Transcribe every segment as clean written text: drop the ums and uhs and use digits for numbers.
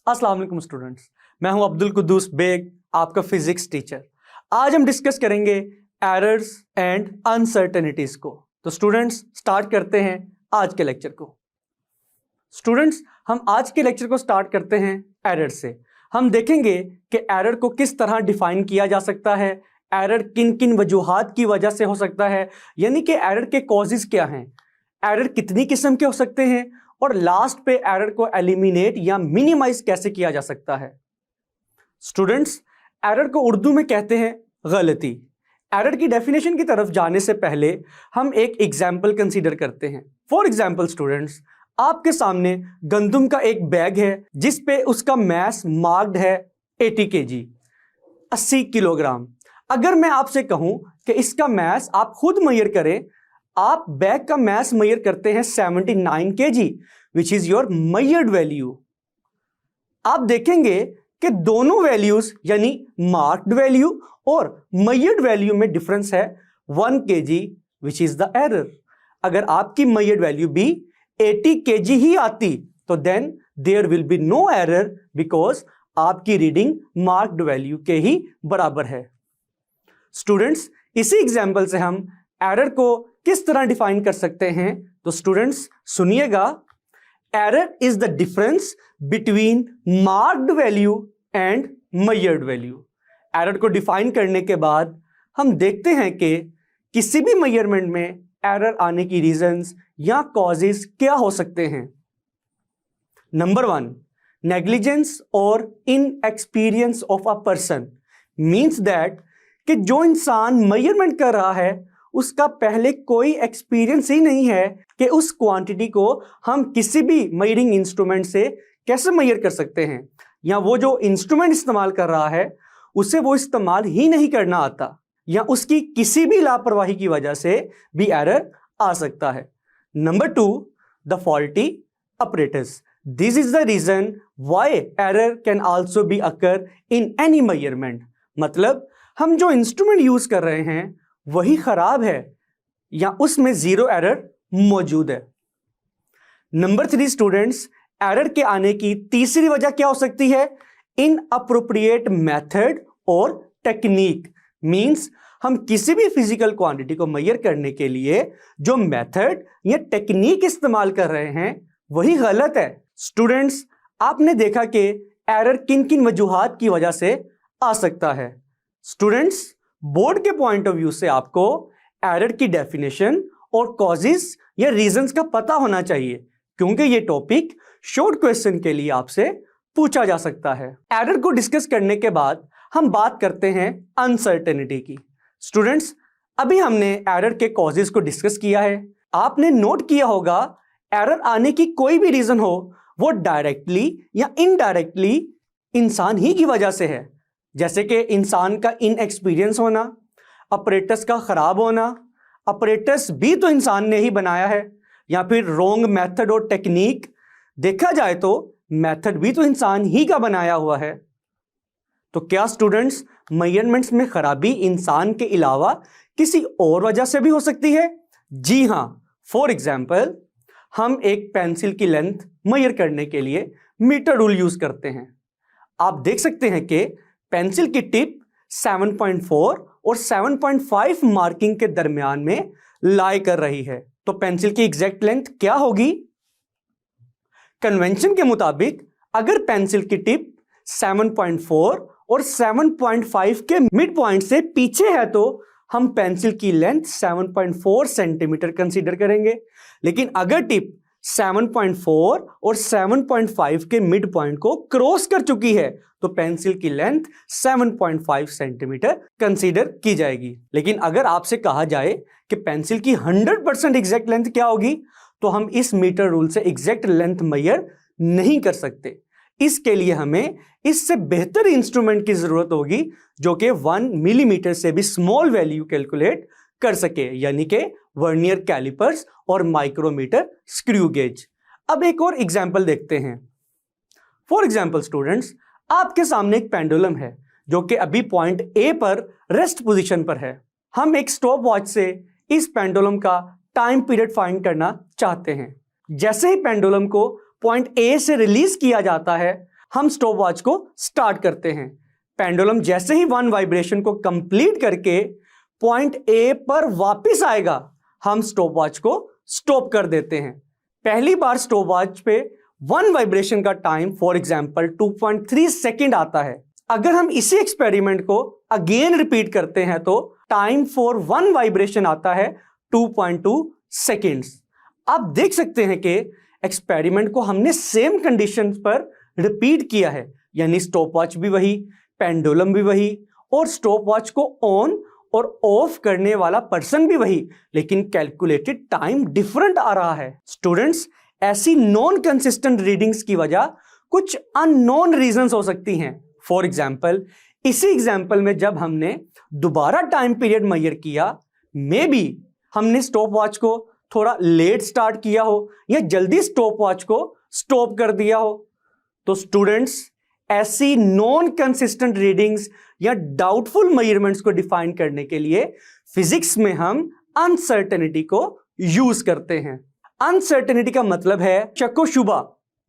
अस्सलाम वालेकुम स्टूडेंट्स, मैं हूं अब्दुल कुद्दूस बेग, आपका फिजिक्स टीचर। आज हम डिस्कस करेंगे एरर्स एंड अनसर्टेनिटीज को। तो स्टूडेंट्स स्टार्ट करते हैं आज के लेक्चर को। स्टूडेंट्स हम आज के लेक्चर को स्टार्ट करते हैं एरर से। हम देखेंगे कि एरर को किस तरह डिफाइन किया जा सकता है, एरर किन किन वजूहात की वजह से हो सकता है, यानी कि एरर के कॉजेज क्या हैं, एरर कितनी किस्म के हो सकते हैं, और लास्ट पे एरर को एलिमिनेट या मिनिमाइज कैसे किया जा सकता है। स्टूडेंट्स एरर को उर्दू में कहते हैं गलती। एरर की डेफिनेशन की तरफ जाने से पहले हम एक एग्जाम्पल कंसीडर करते हैं। फॉर एग्जाम्पल स्टूडेंट्स, आपके सामने गंदम का एक बैग है जिस पे उसका मैस मार्क्ड है 80 kg, 80 किलोग्राम। अगर मैं आपसे कहूं कि इसका मैस आप खुद मेजर करें, आप बैग का मैस मेजर करते हैं 79 kg, which is your measured value. आप देखेंगे कि दोनों वैल्यूज यानी मार्क्ड वैल्यू और मेजर्ड वैल्यू में डिफरेंस है 1 kg, which is the error. अगर आपकी मेजर्ड वैल्यू भी 80 kg ही आती तो then there will be no error, because आपकी रीडिंग मार्क्ड वैल्यू के ही बराबर है। स्टूडेंट्स इसी एग्जाम्पल से हम एरर को किस तरह डिफाइन कर सकते हैं, तो स्टूडेंट्स सुनिएगा। Error is the difference between marked value and measured value. Error को डिफाइन करने के बाद हम देखते हैं कि किसी भी मेजरमेंट में एरर आने की रीजंस या कॉजेज क्या हो सकते हैं। नंबर 1, नेग्लिजेंस और inexperience of a person means that कि जो इंसान मेजरमेंट कर रहा है उसका पहले कोई एक्सपीरियंस ही नहीं है कि उस क्वांटिटी को हम किसी भी मेजरिंग इंस्ट्रूमेंट से कैसे मेजर कर सकते हैं, या वो जो इंस्ट्रूमेंट इस्तेमाल कर रहा है उसे वो इस्तेमाल ही नहीं करना आता, या उसकी किसी भी लापरवाही की वजह से भी एरर आ सकता है। Number 2, the faulty apparatus. This is the reason why error can also be occur in any measurement. मतलब हम जो इंस्ट्रूमेंट यूज कर रहे हैं वही खराब है या उसमें जीरो एरर मौजूद है। नंबर 3 स्टूडेंट्स, एरर के आने की तीसरी वजह क्या हो सकती है? इनअप्रोप्रिएट मेथड और टेक्निक। मींस हम किसी भी फिजिकल क्वांटिटी को मेजर करने के लिए जो मेथड या टेक्निक इस्तेमाल कर रहे हैं वही गलत है। स्टूडेंट्स आपने देखा कि एरर किन किन वजूहात की वजह से आ सकता है। स्टूडेंट्स बोर्ड के पॉइंट ऑफ व्यू से आपको एरर की डेफिनेशन और कॉजेस या रीजंस का पता होना चाहिए, क्योंकि ये टॉपिक शॉर्ट क्वेश्चन के लिए आपसे पूछा जा सकता है। एरर को डिस्कस करने के बाद हम बात करते हैं अनसर्टेनिटी की। स्टूडेंट्स अभी हमने एरर के कॉजेस को डिस्कस किया है। आपने नोट किया होगा एरर आने की कोई भी रीजन हो वो डायरेक्टली या इनडायरेक्टली इंसान ही की वजह से है, जैसे कि इंसान का इनएक्सपीरियंस होना, ऑपरेटर्स का खराब होना, ऑपरेटर्स भी तो इंसान ने ही बनाया है, या फिर रॉन्ग मेथड और टेक्निक। देखा जाए तो मेथड भी तो इंसान ही का बनाया हुआ है। तो क्या स्टूडेंट्स मेजरमेंट्स में खराबी इंसान के अलावा किसी और वजह से भी हो सकती है? जी हां। फॉर एग्जाम्पल हम एक पेंसिल की लेंथ मेजर करने के लिए मीटर रूल यूज करते हैं। आप देख सकते हैं कि पेंसिल की टिप 7.4 और 7.5 मार्किंग के दरमियान में लाई कर रही है, तो पेंसिल की एग्जैक्ट लेंथ क्या होगी? कन्वेंशन के मुताबिक अगर पेंसिल की टिप 7.4 और 7.5 के मिड पॉइंट से पीछे है तो हम पेंसिल की लेंथ 7.4 सेंटीमीटर कंसीडर करेंगे, लेकिन अगर टिप 7.4 और 7.5 के मिड पॉइंट को क्रॉस कर चुकी है तो पेंसिल की लेंथ 7.5 सेंटीमीटर कंसीडर की जाएगी। लेकिन अगर आपसे कहा जाए कि पेंसिल की 100% एग्जैक्ट लेंथ क्या होगी, तो हम इस मीटर रूल से एग्जैक्ट लेंथ मेजर नहीं कर सकते। इसके लिए हमें इससे बेहतर इंस्ट्रूमेंट की जरूरत होगी जो कि 1 मिलीमीटर से भी स्मॉल वैल्यू कैलकुलेट कर सके, यानी कि वर्नियर कैलिपर्स और माइक्रोमीटर स्क्रू गेज। अब एक और एग्जाम्पल देखते हैं। फॉर एग्जाम्पल स्टूडेंट्स आपके सामने एक पेंडुलम है जो कि अभी पॉइंट ए पर रेस्ट पोजीशन पर है। हम एक स्टॉप वॉच से इस पेंडुलम का टाइम पीरियड फाइंड करना चाहते हैं। जैसे ही पेंडुलम को पॉइंट ए से रिलीज किया जाता है हम स्टॉप वॉच को स्टार्ट करते हैं। पेंडुलम जैसे ही 1 वाइब्रेशन को कंप्लीट करके पॉइंट ए पर वापस आएगा, हम स्टॉप वॉच को स्टॉप कर देते हैं। पहली बार स्टॉप वॉच पे 1 वाइब्रेशन का टाइम फॉर एग्जांपल 2.3 सेकंड आता है। अगर हम इसी एक्सपेरिमेंट को अगेन रिपीट करते हैं तो टाइम फॉर 1 वाइब्रेशन आता है 2.2 सेकंड्स। आप देख सकते हैं कि एक्सपेरिमेंट को हमने सेम कंडीशंस पर रिपीट किया है, यानी स्टॉप वॉच भी वही, पेंडुलम भी वही और स्टॉप वॉच को ऑन और ऑफ करने वाला पर्सन भी वही, लेकिन कैलकुलेटेड टाइम डिफरेंट आ रहा है। स्टूडेंट्स, ऐसी नॉन कंसिस्टेंट रीडिंग्स की वजह कुछ अननोन रीजंस हो सकती हैं। फॉर एग्जाम्पल, इसी एग्जाम्पल में जब हमने दोबारा टाइम पीरियड मेजर किया, मे बी हमने स्टॉप वॉच को थोड़ा लेट स्टार्ट किया हो या जल्दी स्टॉप वॉच को स्टॉप कर दिया हो। तो स्टूडेंट्स, ऐसी नॉन कंसिस्टेंट रीडिंग्स या डाउटफुल मेजरमेंट्स को डिफाइन करने के लिए फिजिक्स में हम अनसर्टेनिटी को यूज करते हैं। अनसर्टेनिटी का मतलब है शको शुबा,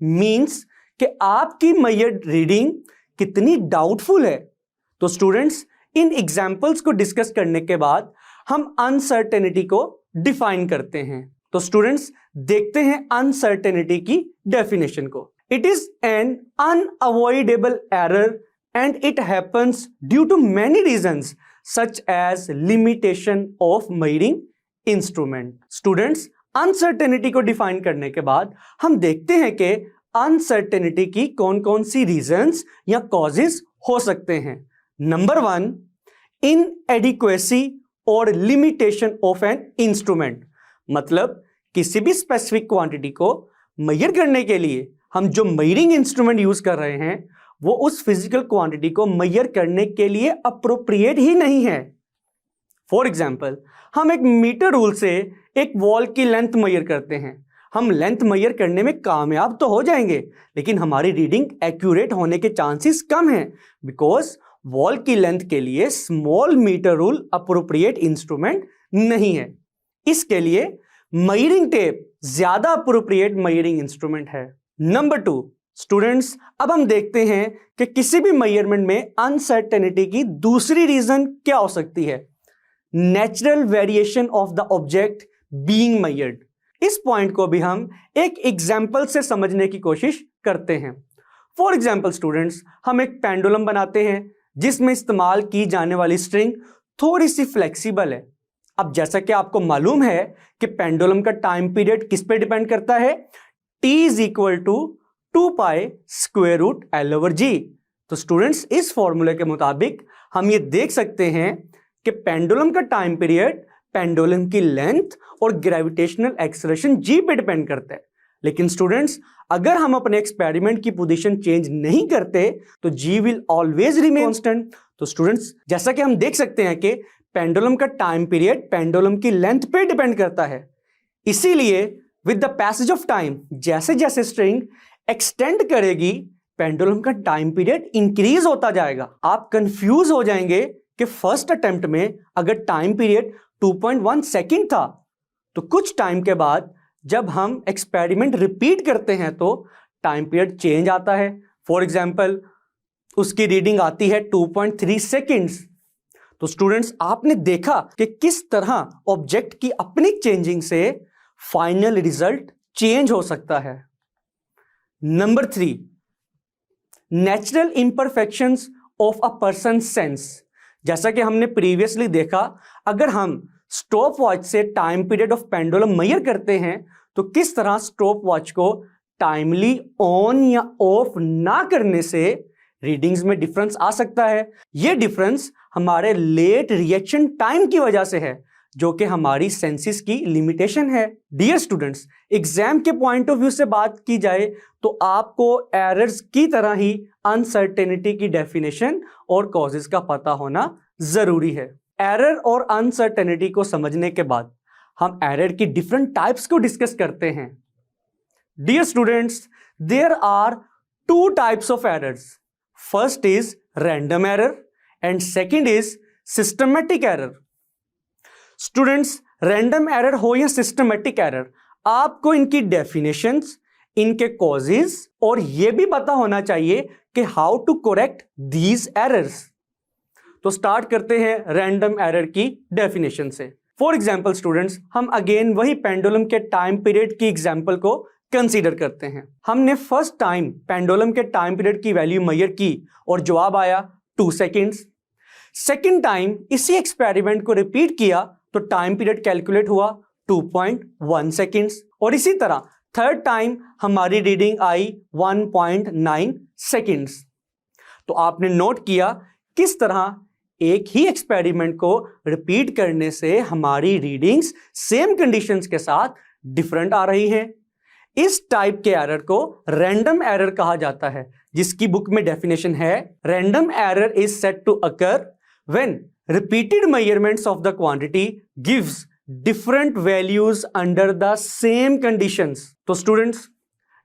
मींस कि आपकी मेजर्ड रीडिंग कितनी डाउटफुल है। तो स्टूडेंट्स, इन एग्जाम्पल्स को डिस्कस करने के बाद हम अनसर्टेनिटी को डिफाइन करते हैं। तो स्टूडेंट्स, देखते हैं अनसर्टेनिटी की डेफिनेशन को। It is an unavoidable error and it happens due to many reasons such as limitation of measuring instrument. Students, uncertainty को डिफाइन करने के बाद हम देखते हैं कि अनसर्टेनिटी की कौन कौन सी रीजंस या कॉजेस हो सकते हैं। नंबर 1, इनएडिक्वेसी और लिमिटेशन ऑफ एन इंस्ट्रूमेंट, मतलब किसी भी स्पेसिफिक क्वांटिटी को मेजर करने के लिए हम जो मेजरिंग इंस्ट्रूमेंट यूज कर रहे हैं वो उस फिजिकल क्वांटिटी को मेजर करने के लिए अप्रोप्रिएट ही नहीं है। फॉर एग्जाम्पल, हम एक मीटर रूल से एक वॉल की लेंथ मेजर करते हैं। हम लेंथ मेजर करने में कामयाब तो हो जाएंगे, लेकिन हमारी रीडिंग एक्यूरेट होने के चांसेस कम हैं, बिकॉज वॉल की लेंथ के लिए small metre rule appropriate instrument नहीं है। इसके लिए मेजरिंग टेप ज्यादा अप्रोप्रिएट मेजरिंग इंस्ट्रूमेंट है। नंबर 2, स्टूडेंट्स, अब हम देखते हैं कि किसी भी मेजरमेंट में अनसर्टेनिटी की दूसरी रीजन क्या हो सकती है। Natural variation of the object being measured. इस पॉइंट को भी हम एक एग्जाम्पल से समझने की कोशिश करते हैं। फॉर एग्जाम्पल स्टूडेंट्स, हम एक पेंडुलम बनाते हैं जिसमें इस्तेमाल की जाने वाली स्ट्रिंग थोड़ी सी फ्लेक्सिबल है। अब जैसा कि आपको मालूम है कि पेंडुलम का टाइम पीरियड किस पे डिपेंड करता है, t is equal to 2 pi square root L/G। तो स्टूडेंट्स, इस फॉर्मूले के मुताबिक हम ये देख सकते हैं कि पेंडुलम का टाइम पीरियड पेंडुलम की लेंथ और ग्रेविटेशनल एक्सेलरेशन G पे डिपेंड करता है। लेकिन स्टूडेंट्स, अगर हम अपने एक्सपेरिमेंट की पोजीशन चेंज नहीं करते तो G will always remain constant. तो स्टूडेंट्स, जैसा कि हम देख सकते हैं कि पेंडुलम का टाइम पीरियड पेंडुलम की लेंथ पे डिपेंड करता है। इसीलिए with the passage of time, जैसे जैसे स्ट्रिंग एक्सटेंड करेगी, पेंडुलम का टाइम पीरियड इंक्रीज होता जाएगा। आप कंफ्यूज हो जाएंगे कि फर्स्ट अटेम्प्ट में अगर टाइम पीरियड 2.1 सेकंड था, तो कुछ टाइम के बाद जब हम एक्सपेरिमेंट रिपीट करते हैं तो टाइम पीरियड चेंज आता है। फॉर एग्जाम्पल, उसकी रीडिंग आती है 2.3 सेकेंड्स। तो स्टूडेंट्स, आपने देखा कि किस तरह ऑब्जेक्ट की अपनी चेंजिंग से फाइनल रिजल्ट चेंज हो सकता है। Number 3, natural imperfections of a person sense. जैसा कि हमने प्रीवियसली देखा, अगर हम स्टॉप वॉच से time period of pendulum measure करते हैं तो किस तरह स्टॉप वॉच को टाइमली ऑन या ऑफ ना करने से रीडिंग्स में डिफरेंस आ सकता है। यह डिफरेंस हमारे लेट रिएक्शन टाइम की वजह से है, जो कि हमारी सेंसेस की लिमिटेशन है। डियर स्टूडेंट्स, एग्जाम के पॉइंट ऑफ व्यू से बात की जाए तो आपको एरर्स की तरह ही अनसर्टेनिटी की डेफिनेशन और कॉजेस का पता होना जरूरी है। एरर और अनसर्टेनिटी को समझने के बाद हम एरर की डिफरेंट टाइप्स को डिस्कस करते हैं। Dear students, there are 2 types of errors. First is random error and second is systematic error. Students, random error हो या सिस्टमैटिक एरर, आपको इनकी डेफिनेशंस, इनके कॉजेज और यह भी पता होना चाहिए कि how to correct these errors. तो स्टार्ट करते हैं रैंडम एरर की डेफिनेशन से। फॉर एग्जाम्पल स्टूडेंट्स, हम अगेन वही पेंडुलम के टाइम पीरियड की एग्जाम्पल को कंसीडर करते हैं। हमने फर्स्ट टाइम पेंडुलम के टाइम पीरियड की वैल्यू मेजर की और जवाब आया 2 सेकेंड्स। सेकेंड टाइम इसी एक्सपेरिमेंट को रिपीट किया तो टाइम पीरियड कैलकुलेट हुआ 2.1 सेकेंड्स, और इसी तरह थर्ड टाइम हमारी रीडिंग आई 1.9 सेकेंड्स। तो आपने नोट किया किस तरह एक ही एक्सपेरिमेंट को रिपीट करने से हमारी रीडिंग्स सेम कंडीशंस के साथ डिफरेंट आ रही हैं। इस टाइप के एरर को रैंडम एरर कहा जाता है, जिसकी बुक में डेफिनेशन है, random error is said to occur when repeated measurements of the quantity gives different values under the same conditions. तो स्टूडेंट्स,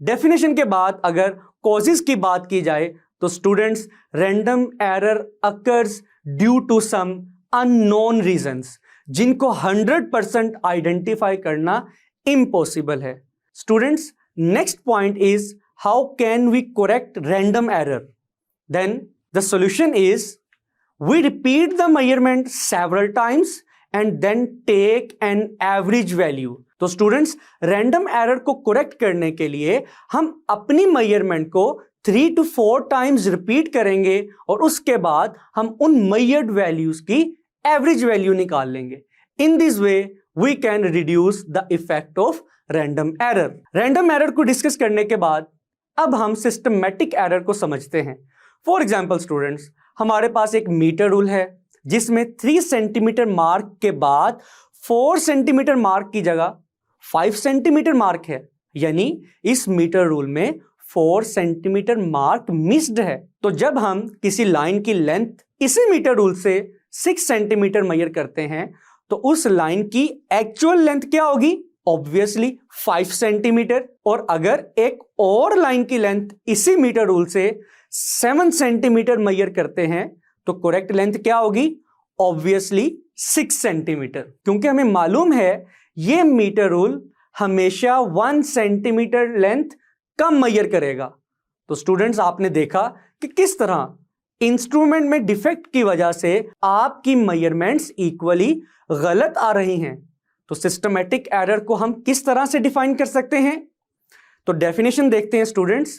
डेफिनेशन के बाद अगर कॉजेज की बात की जाए तो students, random error occurs due to some unknown reasons, जिनको 100% आइडेंटिफाई करना इम्पॉसिबल है। Students, next point is how can we correct random error? Then the solution is we repeat the measurement several times and then take an average value. तो students, random error को correct करने के लिए हम अपनी measurement को 3 to 4 times repeat करेंगे और उसके बाद हम उन measured values की average value निकाल लेंगे। In this way, we can reduce the effect of random error. Random error को डिस्कस करने के बाद अब हम सिस्टमैटिक एरर को समझते हैं। फॉर एग्जाम्पल स्टूडेंट्स, हमारे पास एक मीटर रूल है जिसमें 3 सेंटीमीटर मार्क के बाद 4 सेंटीमीटर मार्क की जगह 5 सेंटीमीटर मार्क है, यानी इस मीटर रूल में 4 सेंटीमीटर मार्क मिस्ड है। तो जब हम किसी लाइन की लेंथ इसी मीटर रूल से 6 सेंटीमीटर मेजर करते हैं तो उस लाइन की एक्चुअल लेंथ क्या होगी? Obviously 5 centimetre. और अगर एक और लाइन की लेंथ इसी मीटर रूल से 7 सेंटीमीटर मेजर करते हैं तो करेक्ट लेंथ क्या होगी? ऑब्वियसली 6 सेंटीमीटर, क्योंकि हमें मालूम है ये मीटर रूल हमेशा 1 सेंटीमीटर लेंथ कम मेजर करेगा। तो स्टूडेंट्स, आपने देखा कि किस तरह इंस्ट्रूमेंट में डिफेक्ट की वजह से आपकी मेजरमेंट्स इक्वली गलत आ रही हैं। तो सिस्टमैटिक एरर को हम किस तरह से डिफाइन कर सकते हैं? तो डेफिनेशन देखते हैं students.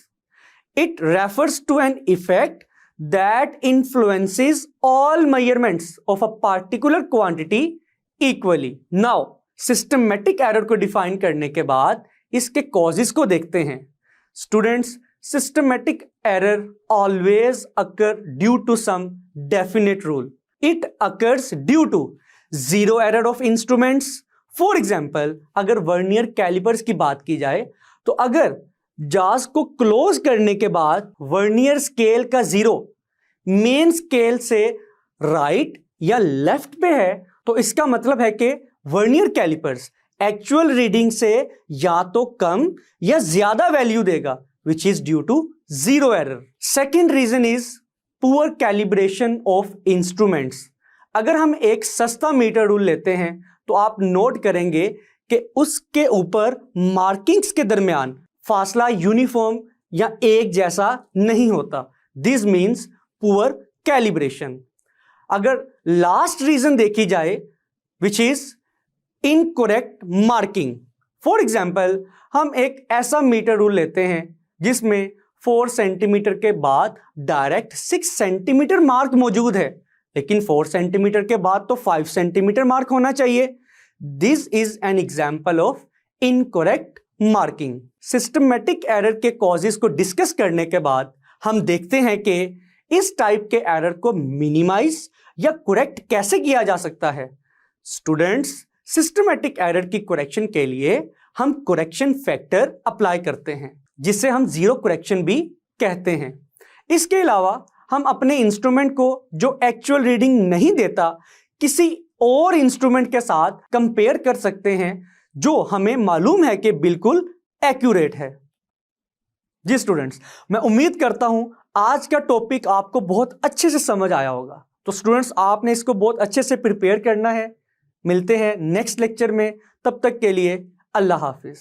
It refers to an effect that influences all measurements of a particular quantity equally. Now systematic error को डिफाइन करने के बाद इसके कॉजेस को देखते हैं। Students, systematic error always occur due to some definite rule. It occurs due to zero error of instruments. For example, अगर vernier callipers की बात की जाए तो अगर जाज को क्लोज करने के बाद वर्नियर स्केल का जीरो मेन स्केल से राइट या लेफ्ट पे है तो इसका मतलब है कि वर्नियर कैलिपर्स एक्चुअल रीडिंग से या तो कम या ज्यादा वैल्यू देगा, which is due to zero error. Second reason is poor calibration of instruments. अगर हम एक सस्ता मीटर रूल लेते हैं तो आप नोट करेंगे कि उसके ऊपर मार्किंग्स के दरमियान फासला यूनिफॉर्म या एक जैसा नहीं होता। This means poor calibration. अगर लास्ट रीजन देखी जाए which is incorrect marking. For example, हम एक ऐसा मीटर रूल लेते हैं जिसमें 4 सेंटीमीटर के बाद डायरेक्ट 6 सेंटीमीटर मार्क मौजूद है, लेकिन 4 सेंटीमीटर के बाद तो 5 सेंटीमीटर मार्क होना चाहिए। This is an example of incorrect marking. Systematic error के कॉजेस को डिस्कस करने के बाद हम देखते हैं कि इस टाइप के एरर को मिनिमाइज या करेक्ट कैसे किया जा सकता है। स्टूडेंट्स, सिस्टमैटिक एरर की करेक्शन के लिए हम करेक्शन फैक्टर अप्लाई करते हैं, जिसे हम जीरो करेक्शन भी कहते हैं। इसके अलावा हम अपने इंस्ट्रूमेंट को जो एक्चुअल रीडिंग नहीं देता किसी और इंस्ट्रूमेंट के साथ कंपेयर कर सकते हैं जो हमें मालूम है कि बिल्कुल एक्यूरेट है। जी स्टूडेंट्स, मैं उम्मीद करता हूं आज का टॉपिक आपको बहुत अच्छे से समझ आया होगा। तो स्टूडेंट्स, आपने इसको बहुत अच्छे से प्रिपेयर करना है। मिलते हैं नेक्स्ट लेक्चर में, तब तक के लिए अल्लाह हाफिज।